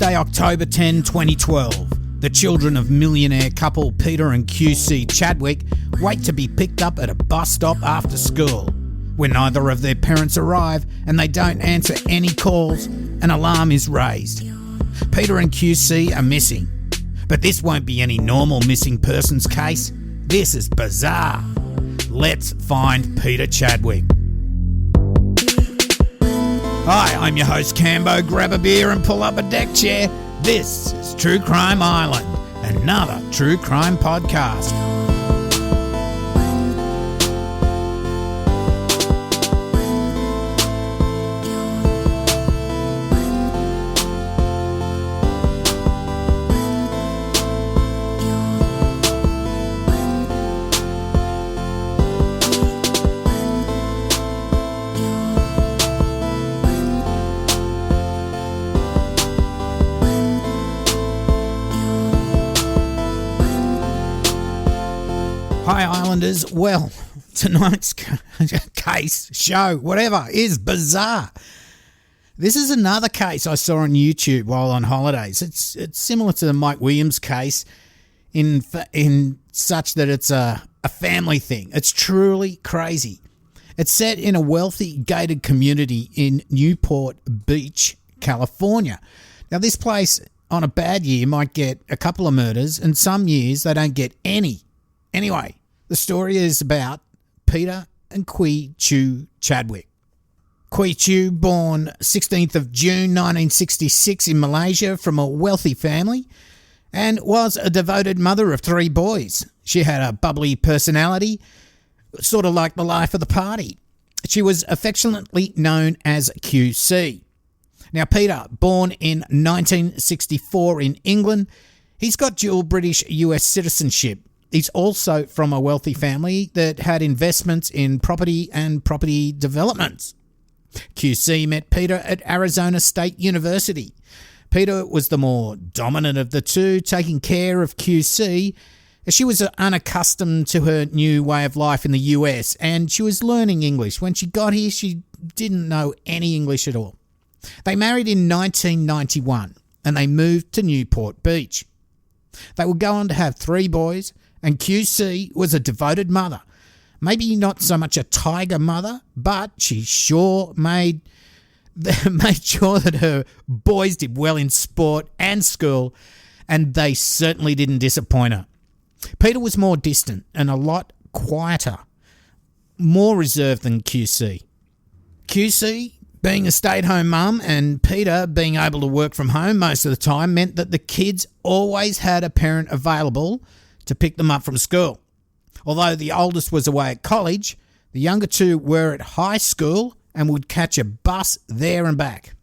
Wednesday, October 10, 2012. The children of millionaire couple Peter and Q.C Chadwick wait to be picked up at a bus stop after school. When neither of their parents arrive and they don't answer any calls, an alarm is raised. Peter and Q.C are missing. But this won't be any normal missing persons case. This is bizarre. Let's find Peter Chadwick. Hi, I'm your host Cambo. Grab a beer and pull up a deck chair. This is True Crime Island, another true crime podcast. Hi Islanders, well, tonight's case, show, whatever, is bizarre. This is another case I saw on YouTube while on holidays. It's similar to the Mike Williams case in such that it's a family thing. It's truly crazy. It's set in a wealthy gated community in Newport Beach, California. Now this place on a bad year might get a couple of murders, and some years they don't get any. Anyway, the story is about Peter and Q.C Chadwick. Q.C, born 16th of June 1966 in Malaysia from a wealthy family, and was a devoted mother of 3 boys. She had a bubbly personality, sort of like the life of the party. She was affectionately known as Q.C. Now Peter, born in 1964 in England, he's got dual British-US citizenship. He's also from a wealthy family that had investments in property and property developments. Q.C met Peter at Arizona State University. Peter was the more dominant of the two, taking care of Q.C, as she was unaccustomed to her new way of life in the US, and she was learning English. When she got here, she didn't know any English at all. They married in 1991, and they moved to Newport Beach. They would go on to have 3 boys, and Q.C was a devoted mother. Maybe not so much a tiger mother, but she sure made sure that her boys did well in sport and school, and they certainly didn't disappoint her. Peter was more distant and a lot quieter, more reserved than Q.C. Q.C, being a stay-at-home mum and Peter being able to work from home most of the time, meant that the kids always had a parent available to pick them up from school. Although the oldest was away at college, the younger 2 were at high school and would catch a bus there and back.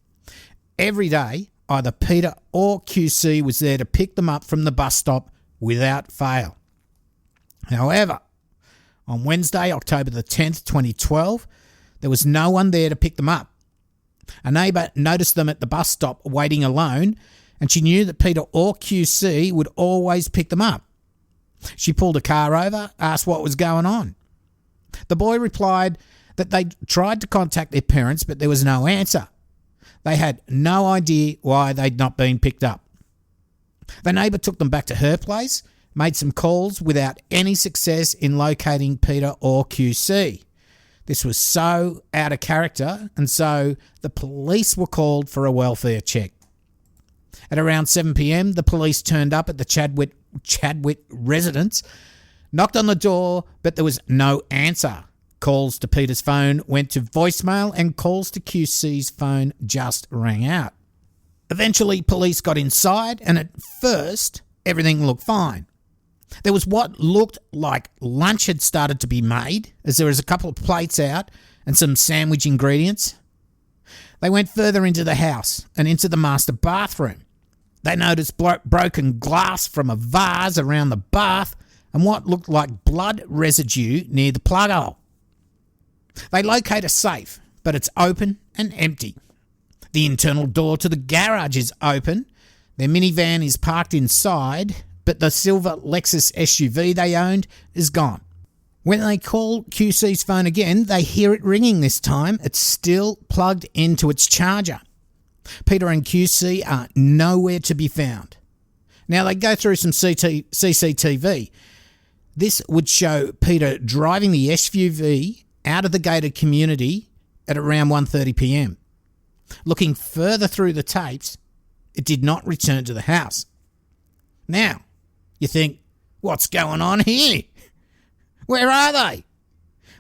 Every day, either Peter or Q.C was there to pick them up from the bus stop without fail. However, on Wednesday, October the 10th, 2012, there was no one there to pick them up. A neighbour noticed them at the bus stop waiting alone, and she knew that Peter or Q.C would always pick them up. She pulled a car over, asked what was going on. The boy replied that they tried to contact their parents, but there was no answer. They had no idea why they'd not been picked up. The neighbour took them back to her place, made some calls without any success in locating Peter or Q.C. This was so out of character, and so the police were called for a welfare check. At around 7 p.m, the police turned up at the Chadwick residence, knocked on the door, but there was no answer. Calls to Peter's phone went to voicemail, and calls to Q.C.'s phone just rang out. Eventually, police got inside, and at first, everything looked fine. There was what looked like lunch had started to be made, as there was a couple of plates out and some sandwich ingredients. They went further into the house and into the master bathroom. They noticed broken glass from a vase around the bath and what looked like blood residue near the plug hole. They locate a safe, but it's open and empty. The internal door to the garage is open. Their minivan is parked inside, but the silver Lexus SUV they owned is gone. When they call Q.C.'s phone again, they hear it ringing this time. It's still plugged into its charger. Peter and Q.C are nowhere to be found. Now, they go through some CCTV. This would show Peter driving the SUV out of the gated community at around 1:30 p.m. Looking further through the tapes, it did not return to the house. Now, you think, what's going on here? Where are they?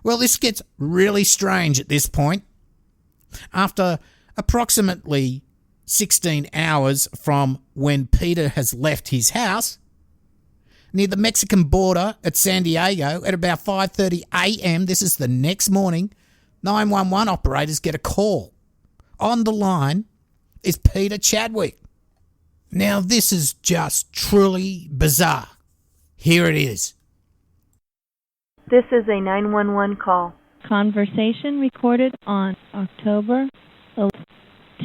Well, this gets really strange at this point. After approximately 16 hours from when Peter has left his house, near the Mexican border at San Diego at about 5:30 a.m., this is the next morning, 911 operators get a call. On the line is Peter Chadwick. Now, this is just truly bizarre. Here it is. This is a 911 call. Conversation recorded on October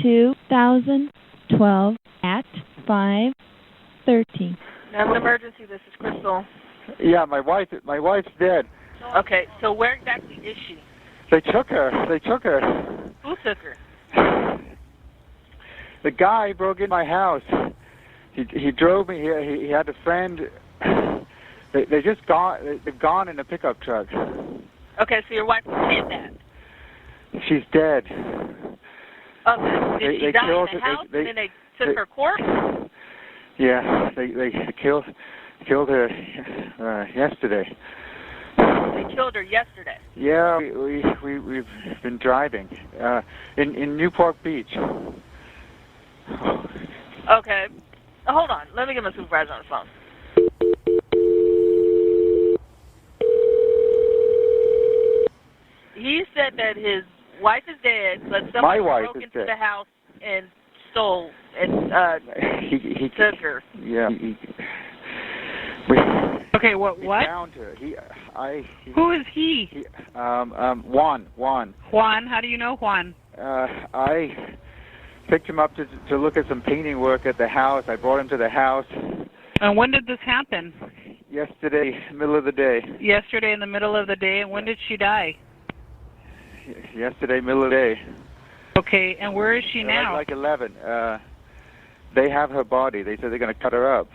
2012 at 5:30. An emergency. This is Crystal. Yeah, my wife's dead. Okay, so where exactly is she? They took her. Who took her? The guy broke in my house. He drove me here. He had a friend. They've gone in a pickup truck. Okay, so your wife was kidnapped. She's dead. Okay, did she die in the house and then they took her corpse? Yeah, they killed her yesterday. They killed her yesterday. Yeah, we've been driving in Newport Beach. Okay, hold on. Let me get my supervisor on the phone. He said that his wife is dead, but somebody broke into the house and stole and he took her. Yeah. Okay, what? Found her. Who is he? Juan. Juan. How do you know Juan? I picked him up to look at some painting work at the house. I brought him to the house. And when did this happen? Yesterday, middle of the day. Yesterday in the middle of the day. And when did she die? Yesterday, middle of the day. Okay, and where is she now? Like 11. They have her body. They said they're going to cut her up.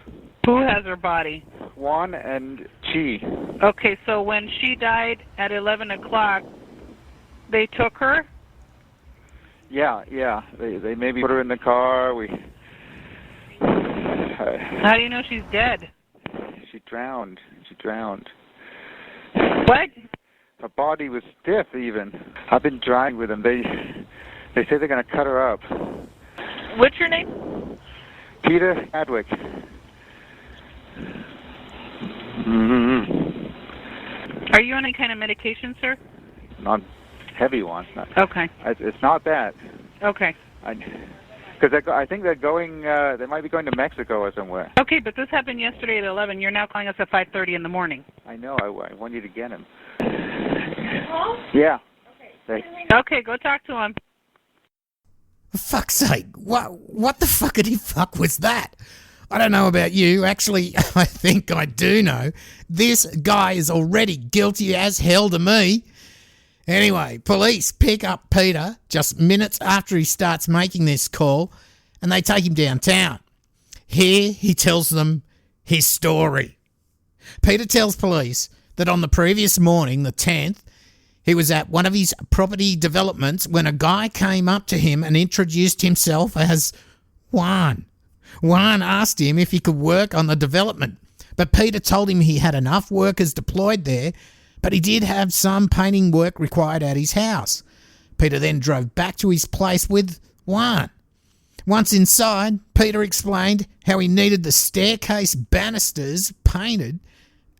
Who has her body? Juan and Chi. Okay, so when she died at 11 o'clock, they took her? Yeah. They maybe put her in the car. How do you know she's dead? She drowned. What? Her body was stiff even. I've been driving with them. They say they're going to cut her up. What's your name? Peter Chadwick. Mm-hmm. Are you on any kind of medication, sir? Not heavy one. Okay. It's not that. Okay. Because I think they're going. They might be going to Mexico or somewhere. Okay, but this happened yesterday at 11. You're now calling us at 5:30 in the morning. I know. I want you to get him. Yeah. Okay, go talk to him. For fuck's sake, what the fuckity fuck was that? I don't know about you. Actually, I think I do know. This guy is already guilty as hell to me. Anyway, police pick up Peter just minutes after he starts making this call, and they take him downtown. Here he tells them his story. Peter tells police that on the previous morning, the 10th, he was at one of his property developments when a guy came up to him and introduced himself as Juan. Juan asked him if he could work on the development, but Peter told him he had enough workers deployed there, but he did have some painting work required at his house. Peter then drove back to his place with Juan. Once inside, Peter explained how he needed the staircase banisters painted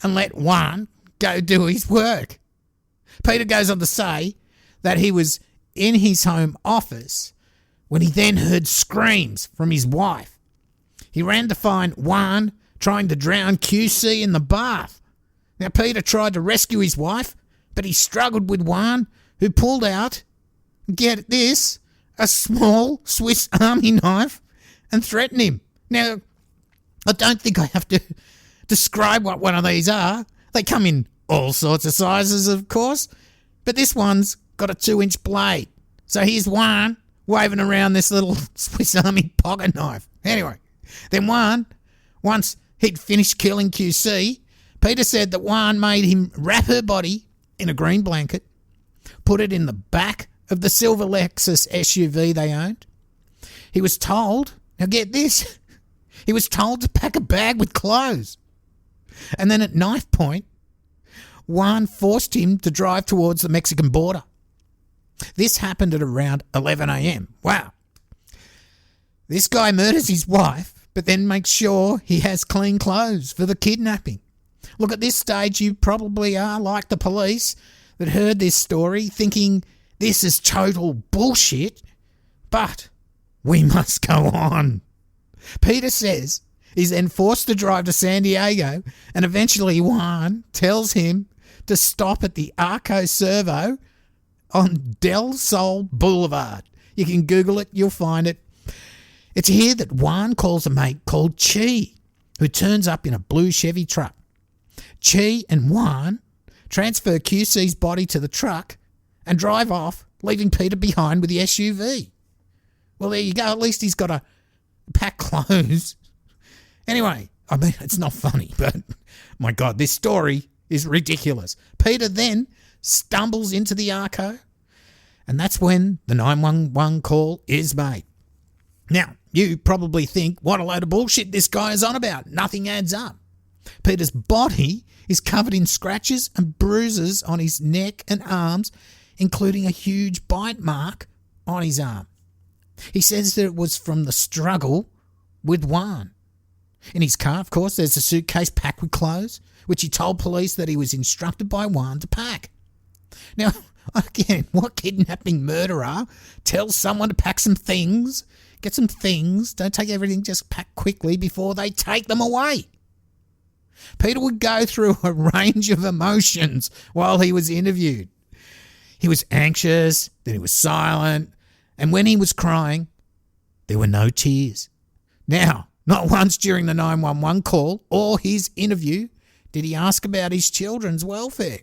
and let Juan go do his work. Peter goes on to say that he was in his home office when he then heard screams from his wife. He ran to find Juan trying to drown QC in the bath. Now, Peter tried to rescue his wife, but he struggled with Juan, who pulled out, get this, a small Swiss Army knife and threatened him. Now, I don't think I have to describe what one of these are. They come in all sorts of sizes, of course, but this one's got a 2-inch blade. So here's Juan waving around this little Swiss Army pocket knife. Anyway, then once he'd finished killing QC, Peter said that Juan made him wrap her body in a green blanket, put it in the back of the silver Lexus SUV they owned. He was told, now get this, he was told to pack a bag with clothes. And then at knife point, Juan forced him to drive towards the Mexican border. This happened at around 11 a.m. Wow. This guy murders his wife, but then makes sure he has clean clothes for the kidnapping. Look, at this stage, you probably are like the police that heard this story thinking this is total bullshit, but we must go on. Peter says he's then forced to drive to San Diego, and eventually Juan tells him to stop at the Arco Servo on Del Sol Boulevard. You can Google it, you'll find it. It's here that Juan calls a mate called Chi, who turns up in a blue Chevy truck. Chi and Juan transfer QC's body to the truck and drive off, leaving Peter behind with the SUV. Well, there you go. At least he's got to pack clothes. Anyway, I mean, it's not funny, but my God, this story is ridiculous. Peter then stumbles into the Arco, and that's when the 911 call is made. Now, you probably think, what a load of bullshit this guy is on about. Nothing adds up. Peter's body is covered in scratches and bruises on his neck and arms, including a huge bite mark on his arm. He says that it was from the struggle with Juan. In his car, of course, there's a suitcase packed with clothes, which he told police that he was instructed by Juan to pack. Now, again, what kidnapping murderer tells someone to pack some things, get some things, don't take everything, just pack quickly before they take them away? Peter would go through a range of emotions while he was interviewed. He was anxious, then he was silent, and when he was crying, there were no tears. Now, not once during the 911 call or his interview did he ask about his children's welfare.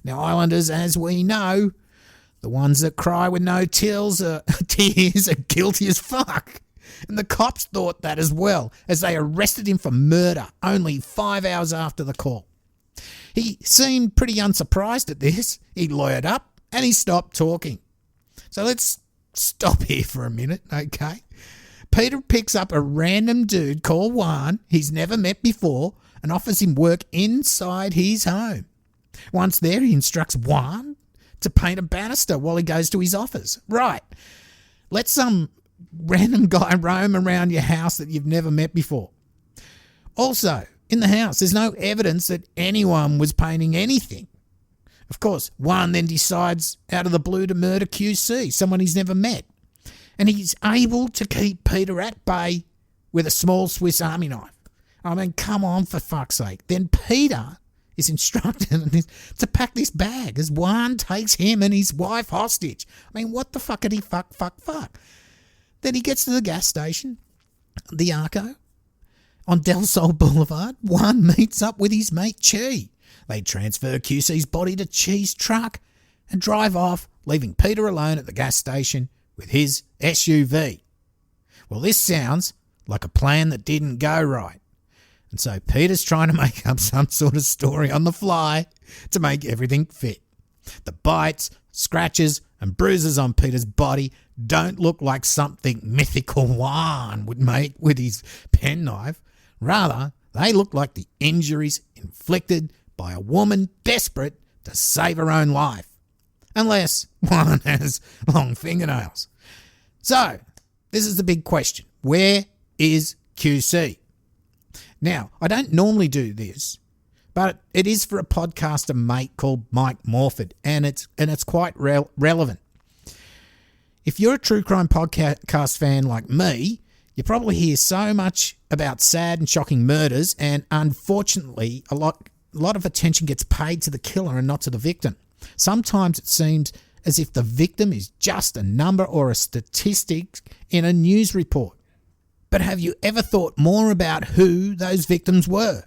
Now, Islanders, as we know, the ones that cry with no tears are guilty as fuck. And the cops thought that as well, as they arrested him for murder only 5 hours after the call. He seemed pretty unsurprised at this. He lawyered up and he stopped talking. So let's stop here for a minute, okay? Peter picks up a random dude called Juan he's never met before and offers him work inside his home. Once there, he instructs Juan to paint a banister while he goes to his office. Right. Let some random guy roam around your house that you've never met before. Also, in the house, there's no evidence that anyone was painting anything. Of course, Juan then decides out of the blue to murder QC, someone he's never met. And he's able to keep Peter at bay with a small Swiss Army knife. I mean, come on, for fuck's sake. Then Peter is instructed to pack this bag as Juan takes him and his wife hostage. I mean, what the fuckity fuck. Then he gets to the gas station, the Arco, on Del Sol Boulevard. Juan meets up with his mate Chi. They transfer QC's body to Chi's truck and drive off, leaving Peter alone at the gas station with his SUV. Well, this sounds like a plan that didn't go right. And so Peter's trying to make up some sort of story on the fly to make everything fit. The bites, scratches, and bruises on Peter's body don't look like something mythical Juan would make with his penknife. Rather, they look like the injuries inflicted by a woman desperate to save her own life. Unless Juan has long fingernails. So, this is the big question. Where is QC? Now, I don't normally do this, but it is for a podcaster mate called Mike Morford, and it's quite relevant. If you're a true crime podcast fan like me, you probably hear so much about sad and shocking murders, and unfortunately, a lot of attention gets paid to the killer and not to the victim. Sometimes it seems as if the victim is just a number or a statistic in a news report. But have you ever thought more about who those victims were?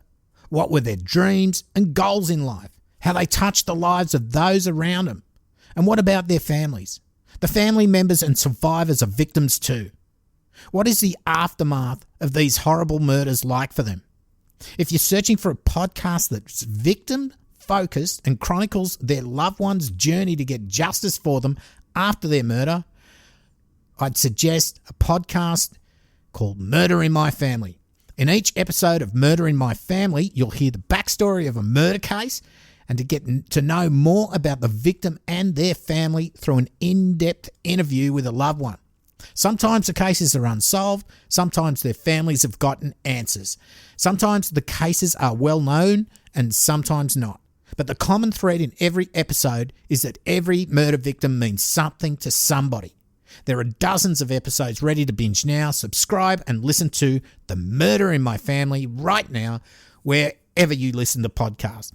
What were their dreams and goals in life? How they touched the lives of those around them? And what about their families? The family members and survivors are victims too. What is the aftermath of these horrible murders like for them? If you're searching for a podcast that's victim-focused and chronicles their loved one's journey to get justice for them after their murder, I'd suggest a podcast called Murder in My Family. In each episode of Murder in My Family, you'll hear the backstory of a murder case and to get to know more about the victim and their family through an in-depth interview with a loved one. Sometimes the cases are unsolved, sometimes their families have gotten answers. Sometimes the cases are well known and sometimes not. But the common thread in every episode is that every murder victim means something to somebody. There are dozens of episodes ready to binge now. Subscribe and listen to The Murder in My Family right now, wherever you listen to podcasts.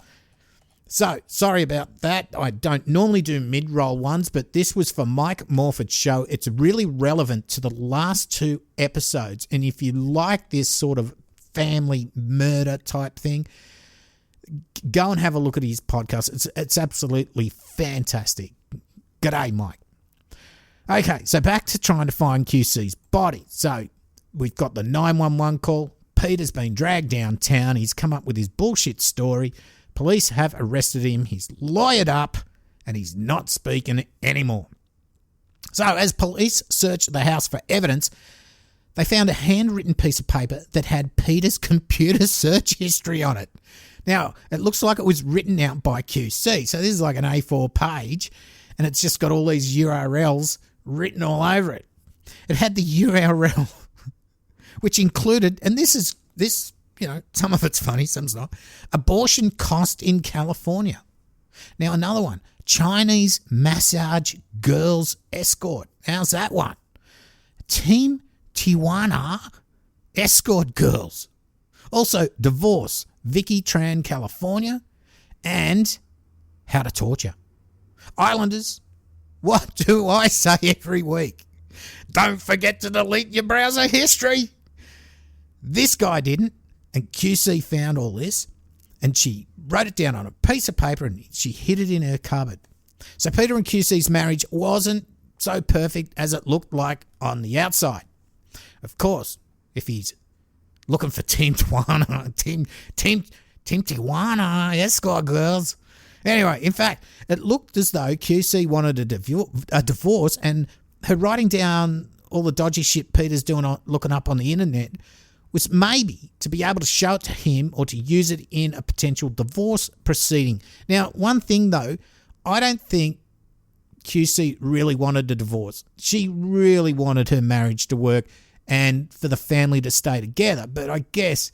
So, sorry about that. I don't normally do mid-roll ones, but this was for Mike Morford's show. It's really relevant to the last two episodes. And if you like this sort of family murder type thing, go and have a look at his podcast. It's absolutely fantastic. G'day, Mike. Okay, so back to trying to find QC's body. So we've got the 911 call. Peter's been dragged downtown. He's come up with his bullshit story. Police have arrested him. He's lawyered up and he's not speaking anymore. So as police searched the house for evidence, they found a handwritten piece of paper that had Peter's computer search history on it. Now, it looks like it was written out by QC. So this is like an A4 page and it's just got all these URLs written all over it. It had the URL, which included, and this, some of it's funny, some's not, abortion cost in California. Now another one, Chinese massage girls escort. How's that one? Team Tijuana escort girls. Also, divorce, Vicky Tran, California, and how to torture. Islanders, what do I say every week? Don't forget to delete your browser history. This guy didn't, and QC found all this, and she wrote it down on a piece of paper and she hid it in her cupboard. So Peter and QC's marriage wasn't so perfect as it looked like on the outside. Of course, if he's looking for Team Tijuana, Team Tijuana escort girls. Anyway, in fact, it looked as though QC wanted a divorce, and her writing down all the dodgy shit Peter's doing, looking up on the internet, was maybe to be able to show it to him or to use it in a potential divorce proceeding. Now, one thing though, I don't think QC really wanted a divorce. She really wanted her marriage to work and for the family to stay together. But I guess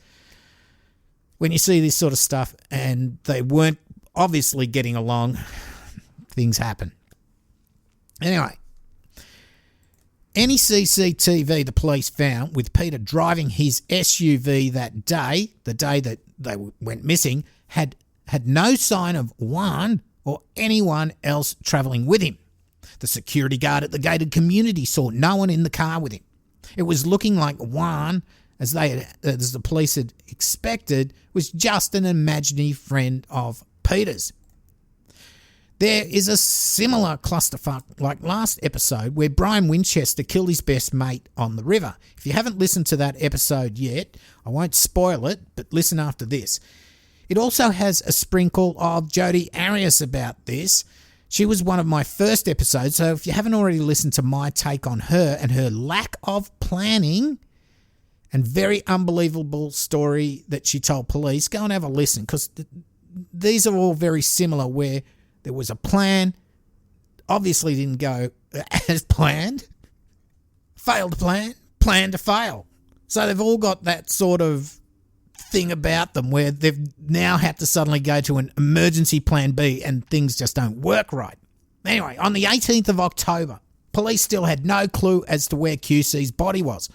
when you see this sort of stuff and they weren't obviously getting along, things happen. Anyway, any CCTV the police found with Peter driving his SUV that day, the day that they went missing, had no sign of Juan or anyone else travelling with him. The security guard at the gated community saw no one in the car with him. It was looking like Juan, as the police had expected, was just an imaginary friend of Peter's. There is a similar clusterfuck like last episode where Brian Winchester killed his best mate on the river. If you haven't listened to that episode yet, I won't spoil it, but listen after this. It also has a sprinkle of Jodi Arias about this. She was one of my first episodes, so if you haven't already listened to my take on her and her lack of planning and very unbelievable story that she told police, go and have a listen, because these are all very similar, where there was a plan, obviously didn't go as planned, failed plan, plan to fail. So they've all got that sort of thing about them where they've now had to suddenly go to an emergency plan B and things just don't work right. Anyway, on the 18th of October, police still had no clue as to where QC's body was.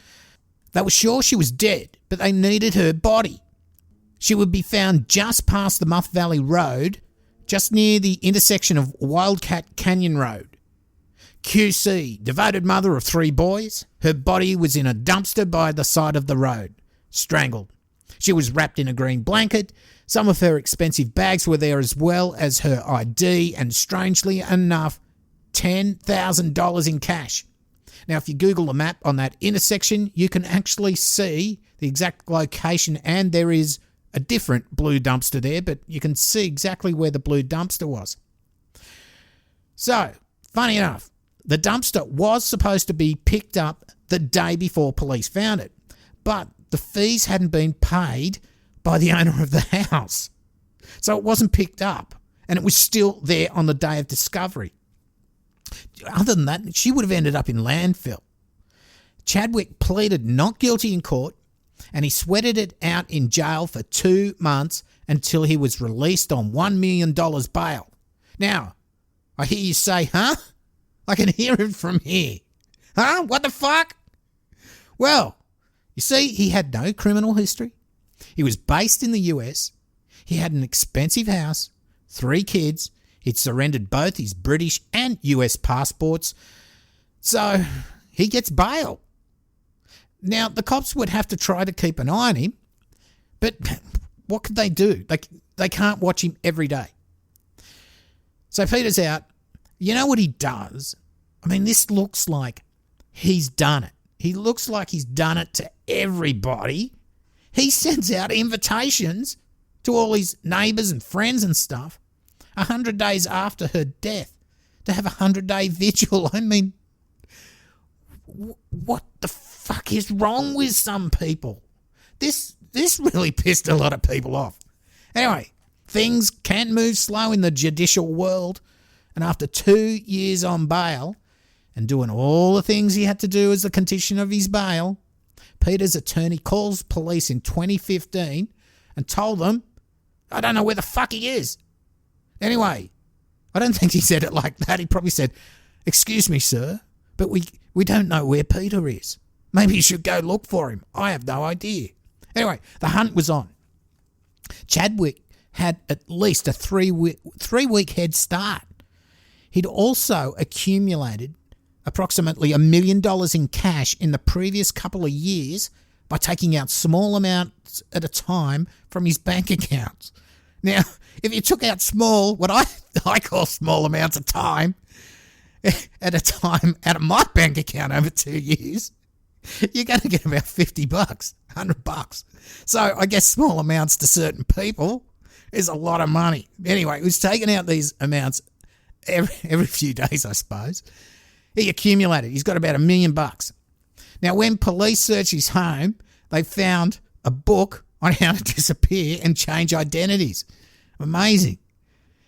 They were sure she was dead, but they needed her body. She would be found just past the Muth Valley Road, just near the intersection of Wildcat Canyon Road. QC, devoted mother of 3 boys, her body was in a dumpster by the side of the road, strangled. She was wrapped in a green blanket. Some of her expensive bags were there, as well as her ID and, strangely enough, $10,000 in cash. Now, if you Google a map on that intersection, you can actually see the exact location, and there is a different blue dumpster there, but you can see exactly where the blue dumpster was. So, funny enough, the dumpster was supposed to be picked up the day before police found it, but the fees hadn't been paid by the owner of the house. So it wasn't picked up, and it was still there on the day of discovery. Other than that, she would have ended up in landfill. Chadwick pleaded not guilty in court, and he sweated it out in jail for 2 months until he was released on $1 million bail. Now, I hear you say, huh? I can hear it from here. Huh? What the fuck? Well, you see, he had no criminal history. He was based in the US. He had an expensive house, 3 kids. He'd surrendered both his British and US passports. So he gets bail. Now, the cops would have to try to keep an eye on him, but what could they do? They can't watch him every day. So Peter's out. You know what he does? I mean, this looks like he's done it. He looks like he's done it to everybody. He sends out invitations to all his neighbours and friends and stuff 100 days after her death to have a 100-day vigil. I mean, what the fuck is wrong with some people? This really pissed a lot of people off. Anyway, things can move slow in the judicial world, and after 2 years on bail and doing all the things he had to do as a condition of his bail, Peter's attorney calls police in 2015 and told them, I don't know where the fuck he is. Anyway, I don't think he said it like that. He probably said, excuse me, sir, but we don't know where Peter is. Maybe you should go look for him. I have no idea. Anyway, the hunt was on. Chadwick had at least a three-week head start. He'd also accumulated approximately $1 million in cash in the previous couple of years by taking out small amounts at a time from his bank accounts. Now, if you took out what I call small amounts of time, at a time out of my bank account over 2 years, you're going to get about $50, $100. So I guess small amounts to certain people is a lot of money. Anyway, he was taking out these amounts every few days, I suppose. He accumulated. He's got about $1 million. Now, when police searched his home, they found a book on how to disappear and change identities. Amazing.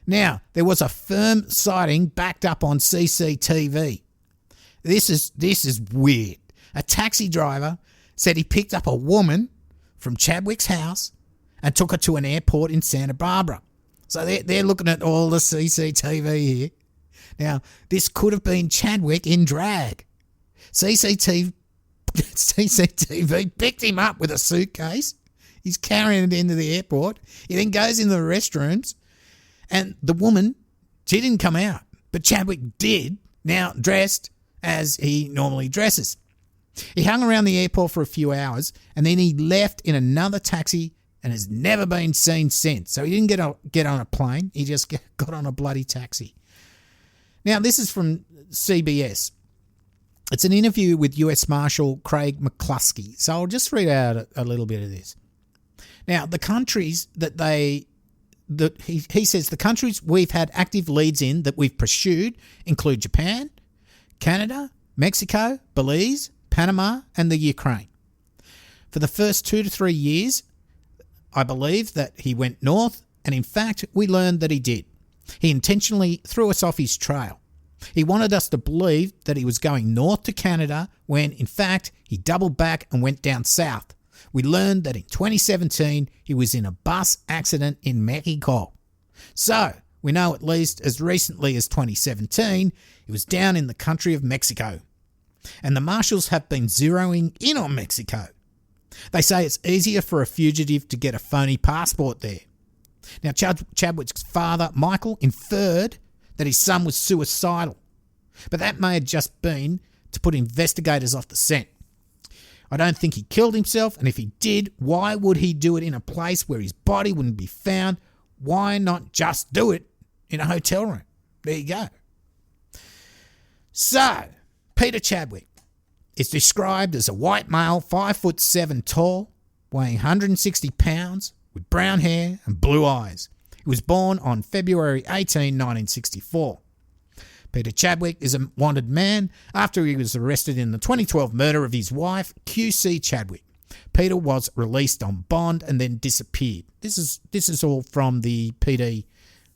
Now, there was a firm sighting backed up on CCTV. This is weird. A taxi driver said he picked up a woman from Chadwick's house and took her to an airport in Santa Barbara. So they're looking at all the CCTV here. Now, this could have been Chadwick in drag. CCTV picked him up with a suitcase. He's carrying it into the airport. He then goes into the restrooms, and the woman, she didn't come out, but Chadwick did, now dressed as he normally dresses. He hung around the airport for a few hours, and then he left in another taxi and has never been seen since. So he didn't get on a plane. He just got on a bloody taxi. Now, this is from CBS. It's an interview with US Marshal Craig McCluskey. So I'll just read out a little bit of this. Now, the countries he says the countries we've had active leads in that we've pursued include Japan, Canada, Mexico, Belize, Panama, and the Ukraine. For the first 2 to 3 years, I believe that he went north, and in fact, we learned that he did. He intentionally threw us off his trail. He wanted us to believe that he was going north to Canada when, in fact, he doubled back and went down south. We learned that in 2017, he was in a bus accident in Mexico. So, we know at least as recently as 2017, he was down in the country of Mexico. And the marshals have been zeroing in on Mexico. They say it's easier for a fugitive to get a phony passport there. Now, Chadwick's father, Michael, inferred that his son was suicidal, but that may have just been to put investigators off the scent. I don't think he killed himself, and if he did, why would he do it in a place where his body wouldn't be found? Why not just do it in a hotel room? There you go. So, Peter Chadwick is described as a white male, 5'7" tall, weighing 160 pounds, with brown hair and blue eyes. He was born on February 18, 1964. Peter Chadwick is a wanted man after he was arrested in the 2012 murder of his wife, Q.C. Chadwick. Peter was released on bond and then disappeared. This is all from the PD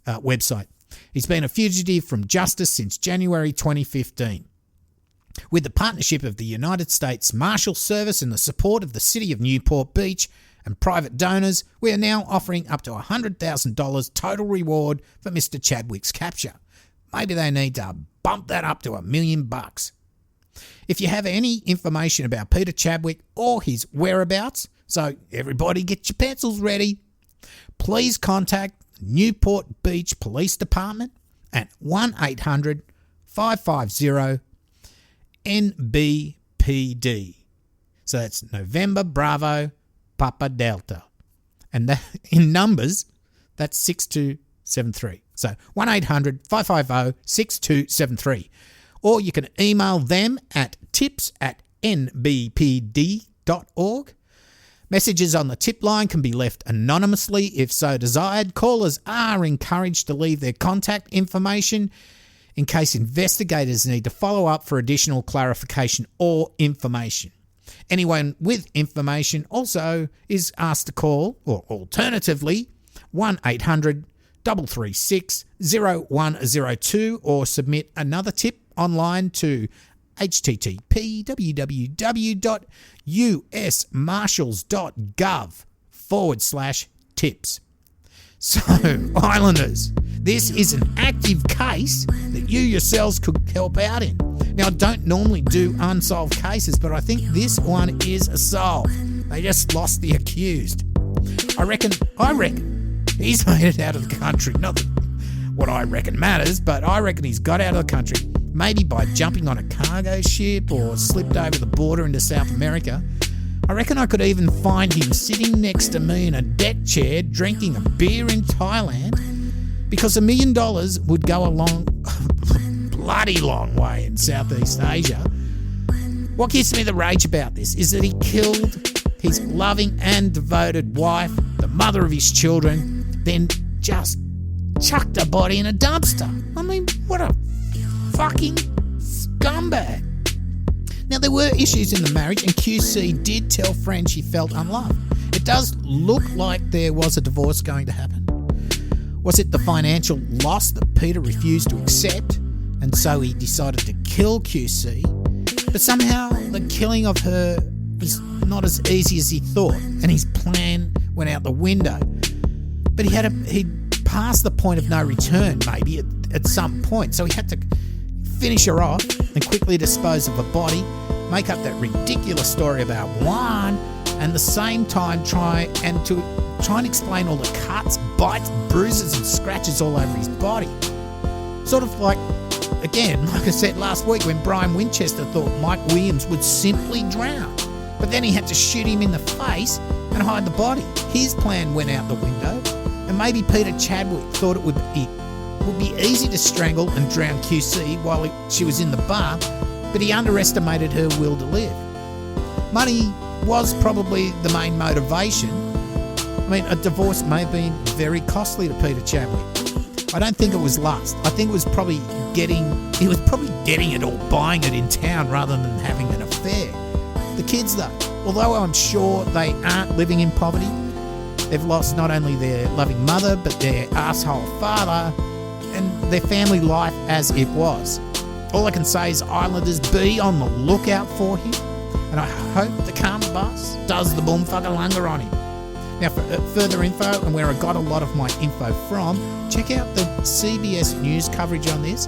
website. He's been a fugitive from justice since January 2015. With the partnership of the United States Marshal Service and the support of the City of Newport Beach and private donors, we are now offering up to $100,000 total reward for Mr. Chadwick's capture. Maybe they need to bump that up to $1 million. If you have any information about Peter Chadwick or his whereabouts, so everybody get your pencils ready, please contact Newport Beach Police Department at 1-800-550-NBPD. So that's November Bravo Papa Delta. And that, in numbers, that's 6273. So 1-800-550-6273. Or you can email them at tips@nbpd.org. Messages on the tip line can be left anonymously if so desired. Callers are encouraged to leave their contact information in case investigators need to follow up for additional clarification or information. Anyone with information also is asked to call, or alternatively, 1-800-336-0102 or submit another tip online to http://usmarshals.gov/tips. So, Islanders, this is an active case that you yourselves could help out in. Now, I don't normally do unsolved cases, but I think this one is a solve. They just lost the accused. I reckon he's made it out of the country. Not that what I reckon matters, but I reckon he's got out of the country. Maybe by jumping on a cargo ship or slipped over the border into South America. I reckon I could even find him sitting next to me in a deck chair drinking a beer in Thailand, because $1 million would go a bloody long way in Southeast Asia. What gives me the rage about this is that he killed his loving and devoted wife, the mother of his children, then just chucked her body in a dumpster. I mean, what a fucking scumbag. Now, there were issues in the marriage, and QC did tell friends she felt unloved. It does look like there was a divorce going to happen. Was it the financial loss that Peter refused to accept, and so he decided to kill QC? But somehow the killing of her was not as easy as he thought, and his plan went out the window. But he'd passed the point of no return, maybe, at some point, so he had to finish her off and quickly dispose of her body, make up that ridiculous story about wine, and at the same time try and explain all the cuts, bites, bruises and scratches all over his body. Sort of like, again, like I said last week, when Brian Winchester thought Mike Williams would simply drown, but then he had to shoot him in the face and hide the body. His plan went out the window, and maybe Peter Chadwick thought it would be easy to strangle and drown QC while she was in the bar, but he underestimated her will to live. Money was probably the main motivation. I mean, a divorce may have been very costly to Peter Chadwick. I don't think it was lust. I think it was probably getting it or buying it in town rather than having an affair. The kids, though, although I'm sure they aren't living in poverty, they've lost not only their loving mother, but their asshole father and their family life as it was. All I can say is, Islanders, be on the lookout for him, and I hope the karma bus does the boomfuckalunga on him. Now, for further info, and where I got a lot of my info from, check out the CBS News coverage on this,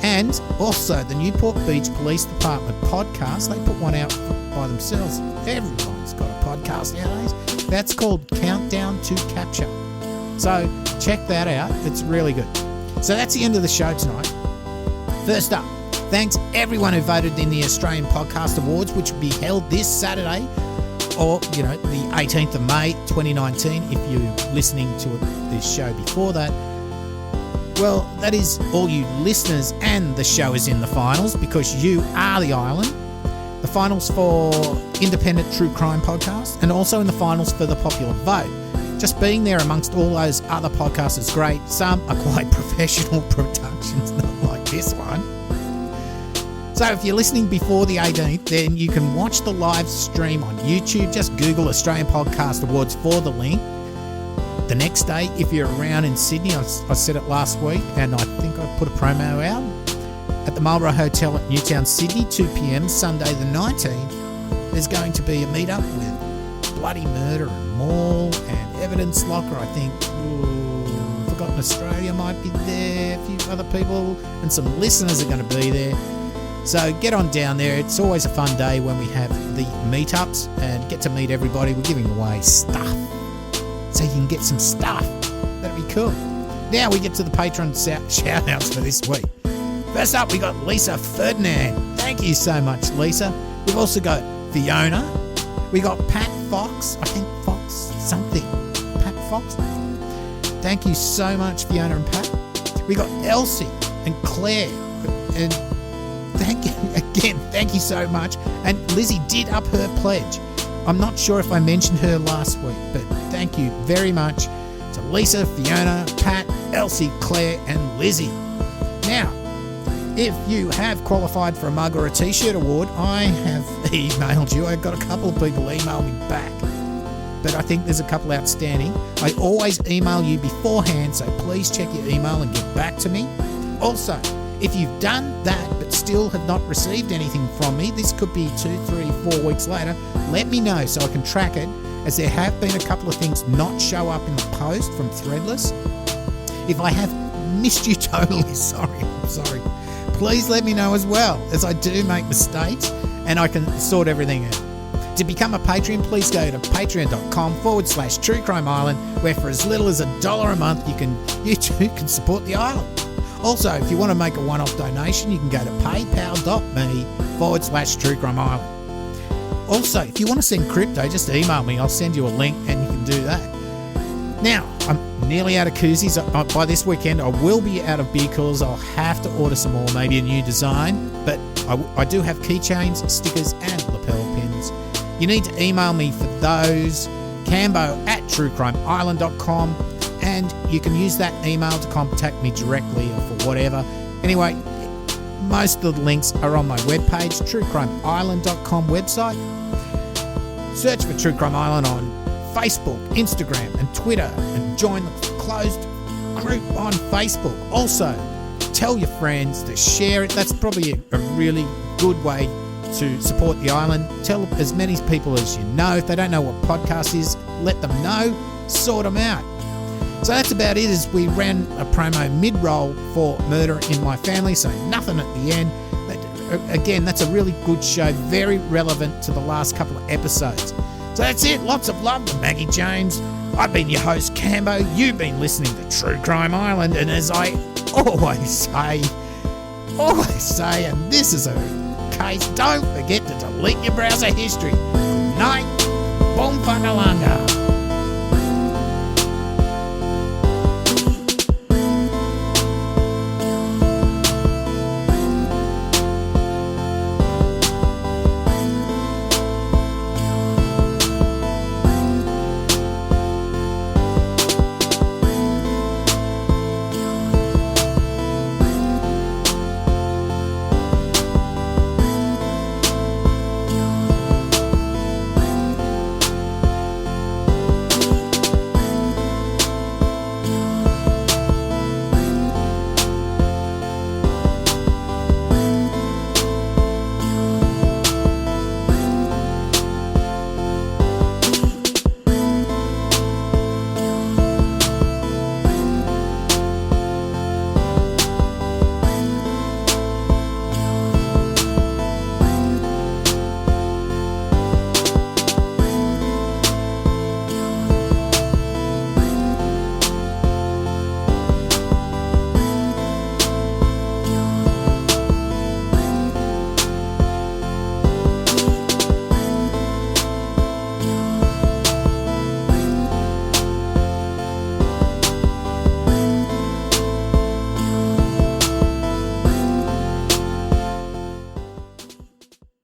and also the Newport Beach Police Department podcast. They put one out by themselves. Everyone's got a podcast nowadays. That's called Countdown to Capture. So check that out. It's really good. So that's the end of the show tonight. First up, thanks everyone who voted in the Australian Podcast Awards, which will be held this Saturday, or, the 18th of May 2019, if you're listening to this show before that. Well, that is all you listeners, and the show is in the finals because you are the island. The finals for Independent True Crime Podcast, and also in the finals for the popular vote. Just being there amongst all those other podcasts is great. Some are quite professional productions, not like this one. So if you're listening before the 18th, then you can watch the live stream on YouTube. Just Google Australian Podcast Awards for the link. The next day, if you're around in Sydney, I said it last week, and I think I put a promo out, at the Marlborough Hotel at Newtown, Sydney, 2 p.m, Sunday the 19th, there's going to be a meet-up with Bloody Murder and Maul and Evidence Locker. I think Forgotten Australia might be there, a few other people, and some listeners are going to be there. So get on down there. It's always a fun day when we have the meetups and get to meet everybody. We're giving away stuff, so you can get some stuff. That'd be cool. Now we get to the Patreon shout-outs for this week. First up, we got Lisa Ferdinand. Thank you so much, Lisa. We've also got Fiona. We got Pat Fox. I think Fox something. Pat Fox. Thank you so much, Fiona and Pat. We got Elsie and Claire. And thank you so much. And Lizzie did up her pledge. I'm not sure if I mentioned her last week, but thank you very much to Lisa, Fiona, Pat, Elsie, Claire, and Lizzie. Now, if you have qualified for a mug or a t-shirt award, I have emailed you. I've got a couple of people email me back, but I think there's a couple outstanding. I always email you beforehand, so please check your email and get back to me. Also, if you've done that but still have not received anything from me, this could be 2, 3, 4 weeks later, let me know so I can track it, as there have been a couple of things not show up in the post from Threadless. If I have missed you totally, I'm sorry. Please let me know as well, as I do make mistakes and I can sort everything out. To become a Patreon, please go to patreon.com/True Crime Island, where for as little as $1 a month, you too can support the island. Also, if you want to make a one-off donation, you can go to paypal.me/True Crime Island. Also, if you want to send crypto, just email me. I'll send you a link and you can do that. Now, I'm nearly out of koozies. By this weekend, I will be out of beer coolers. I'll have to order some more, maybe a new design. But I do have keychains, stickers, and lapel pins. You need to email me for those, cambo@truecrimeisland.com, and you can use that email to contact me directly or for whatever. Anyway, most of the links are on my webpage, truecrimeisland.com website. Search for True Crime Island on Facebook, Instagram, and Twitter, and join the closed group on Facebook. Also, tell your friends to share it. That's probably a really good way to support the island. Tell as many people as you know. If they don't know what podcast is, let them know. Sort them out. So that's about it, as we ran a promo mid-roll for Murder in My Family, so nothing at the end. But again, that's a really good show, very relevant to the last couple of episodes. So that's it. Lots of love to Maggie James. I've been your host, Cambo. You've been listening to True Crime Island. And as I always say, and this is a case, don't forget to delete your browser history. Good night. Boom, fuckalunga.